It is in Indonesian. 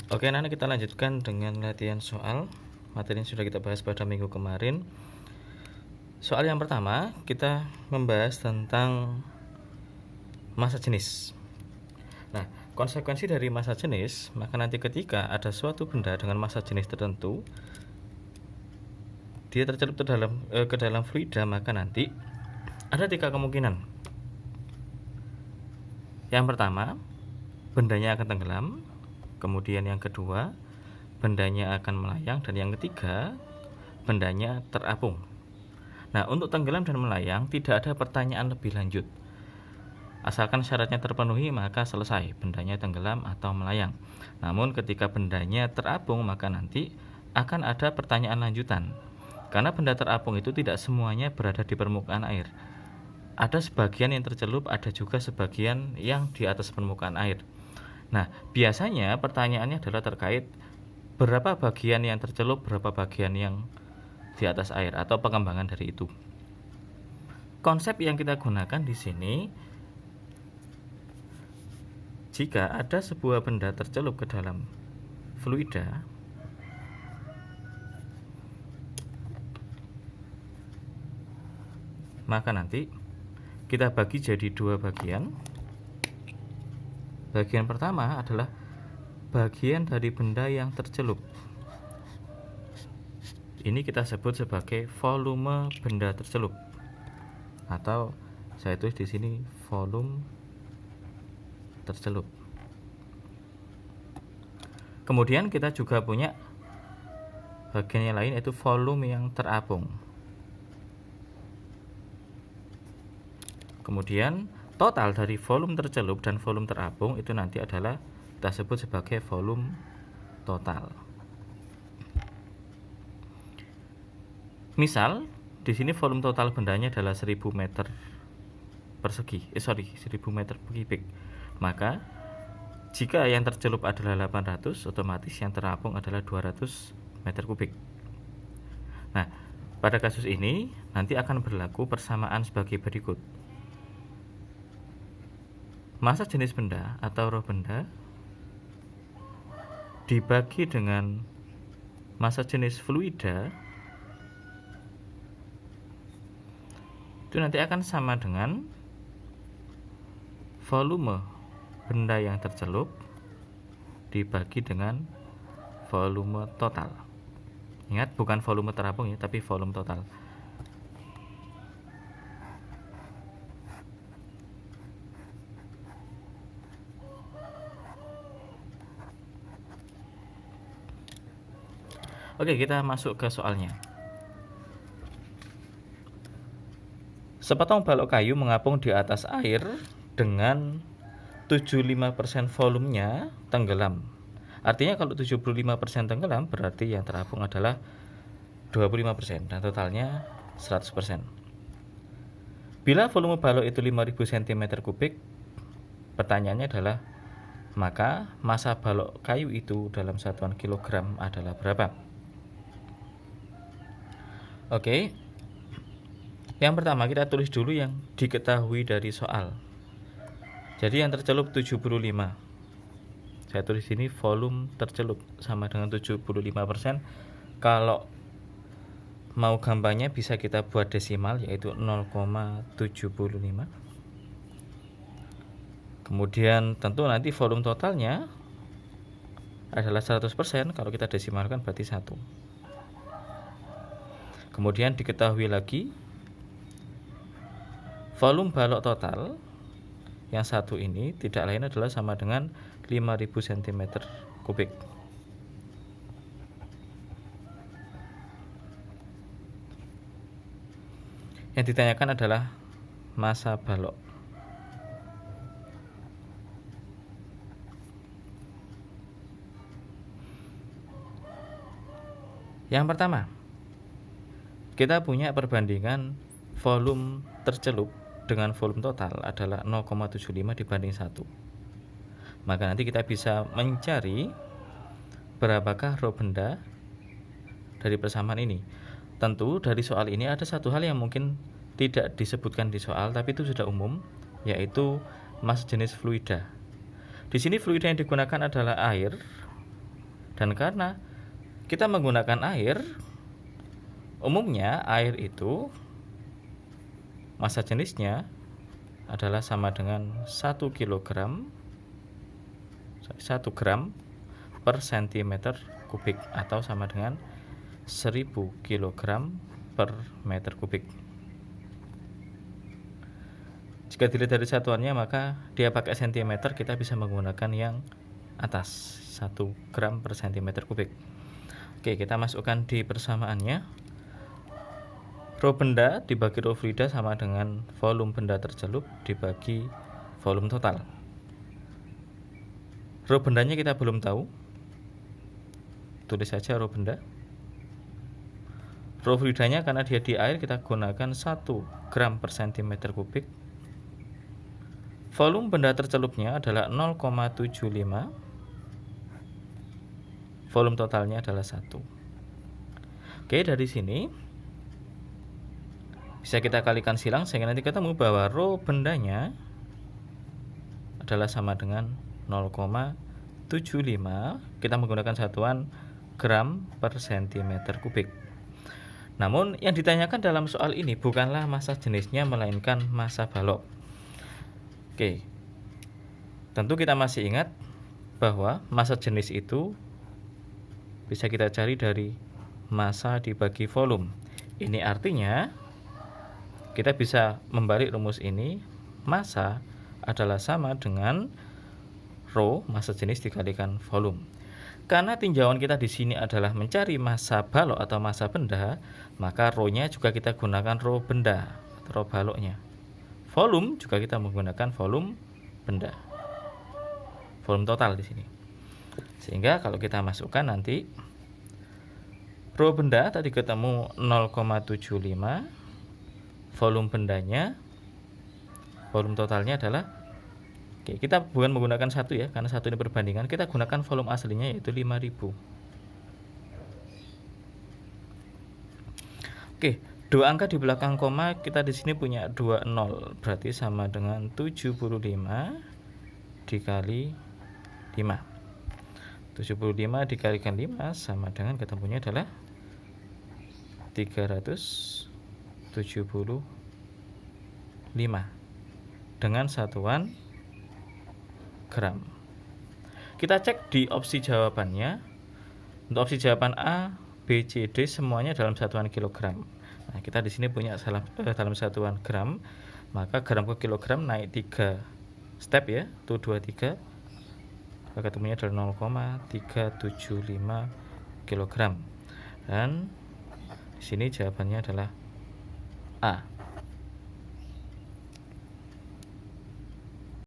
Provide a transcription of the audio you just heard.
Oke, nanti kita lanjutkan dengan latihan soal. Materi yang sudah kita bahas pada minggu kemarin. Soal yang pertama, kita membahas tentang massa jenis. Nah, konsekuensi dari massa jenis, maka nanti ketika ada suatu benda dengan massa jenis tertentu, dia tercelup ke dalam fluida, maka nanti ada 3 kemungkinan. Yang pertama, bendanya akan tenggelam. Kemudian yang kedua, bendanya akan melayang. Dan yang ketiga, bendanya terapung. Nah, untuk tenggelam dan melayang tidak ada pertanyaan lebih lanjut. Asalkan syaratnya terpenuhi, maka selesai, bendanya tenggelam atau melayang. Namun ketika bendanya terapung, maka nanti akan ada pertanyaan lanjutan. Karena benda terapung itu tidak semuanya berada di permukaan air. Ada sebagian yang tercelup, ada juga sebagian yang di atas permukaan air. Nah, biasanya pertanyaannya adalah terkait berapa bagian yang tercelup, berapa bagian yang di atas air, atau pengembangan dari itu. Konsep yang kita gunakan di sini, jika ada sebuah benda tercelup ke dalam fluida, maka nanti kita bagi jadi 2 bagian. Bagian pertama adalah bagian dari benda yang tercelup. Ini kita sebut sebagai volume benda tercelup, atau saya tulis di sini volume tercelup. Kemudian kita juga punya bagian yang lain, yaitu volume yang terapung. Kemudian total dari volume tercelup dan volume terapung itu nanti adalah kita sebut sebagai volume total. Misal di sini volume total bendanya adalah 1000 meter persegi, 1000 meter kubik. Maka jika yang tercelup adalah 800, otomatis yang terapung adalah 200 meter kubik. Nah, pada kasus ini nanti akan berlaku persamaan sebagai berikut. Massa jenis benda atau roh benda dibagi dengan massa jenis fluida itu nanti akan sama dengan volume benda yang tercelup dibagi dengan volume total. Ingat, bukan volume terapung ya, tapi volume total. Oke, kita masuk ke soalnya. Sepotong balok kayu mengapung di atas air dengan 75% volumenya tenggelam. Artinya kalau 75% tenggelam, berarti yang terapung adalah 25% dan totalnya 100%. Bila volume balok itu 5000 cm3, pertanyaannya adalah maka massa balok kayu itu dalam satuan kilogram adalah berapa? Oke. Yang pertama kita tulis dulu yang diketahui dari soal. Jadi yang tercelup 75. Saya tulis sini volume tercelup sama dengan 75%. Kalau mau gampangnya bisa kita buat desimal, yaitu 0,75. Kemudian tentu nanti volume totalnya adalah 100%. Kalau kita desimalkan berarti 1. Kemudian diketahui lagi volume balok total yang satu ini tidak lain adalah sama dengan 5000 cm3. Yang ditanyakan adalah massa balok. Yang pertama, kita punya perbandingan volume tercelup dengan volume total adalah 0,75 dibanding 1. Maka nanti kita bisa mencari berapakah roh benda dari persamaan ini. Tentu dari soal ini ada satu hal yang mungkin tidak disebutkan di soal, tapi itu sudah umum, yaitu massa jenis fluida. Di sini fluida yang digunakan adalah air. Dan karena kita menggunakan air, umumnya air itu massa jenisnya adalah sama dengan 1 gram per cm kubik atau sama dengan 1000 kg per meter kubik. Jika dilihat dari satuannya, maka dia pakai cm, kita bisa menggunakan yang atas, 1 gram per cm kubik. Oke, kita masukkan di persamaannya. Rho benda dibagi rho fluida sama dengan volume benda tercelup dibagi volume total. Rho bendanya kita belum tahu, tulis saja rho benda. Rho fluidanya karena dia di air, kita gunakan 1 gram per cm kubik. Volume benda tercelupnya adalah 0,75. Volume totalnya adalah 1. Oke, dari sini bisa kita kalikan silang sehingga nanti ketemu bahwa rho bendanya adalah sama dengan 0,75. Kita menggunakan satuan gram per cm kubik. Namun yang ditanyakan dalam soal ini bukanlah massa jenisnya, melainkan massa balok. Oke, tentu kita masih ingat bahwa massa jenis itu bisa kita cari dari massa dibagi volume. Ini artinya kita bisa membalik rumus ini, massa adalah sama dengan rho, massa jenis dikalikan volume. Karena tinjauan kita di sini adalah mencari massa balok atau massa benda, maka rho-nya juga kita gunakan rho benda, rho baloknya. Volume juga kita menggunakan volume benda. Volume total di sini. Sehingga kalau kita masukkan nanti rho benda tadi ketemu 0,75. Volume bendanya, volume totalnya adalah, oke, kita bukan menggunakan satu ya, karena satu ini perbandingan, kita gunakan volume aslinya yaitu 5000. Oke, dua angka di belakang koma, kita di sini punya 2 nol, berarti sama dengan 75 dikali 5. 75 dikalikan 5 sama dengan, ketemunya adalah 375 dengan satuan gram. Kita cek di opsi jawabannya. Untuk opsi jawaban A, B, C, D semuanya dalam satuan kilogram. Nah, kita di sini punya dalam satuan gram, maka gram ke kilogram naik 3 step ya, 1 2 3. Maka ketemunya adalah 0,375 kg. Dan di sini jawabannya adalah A.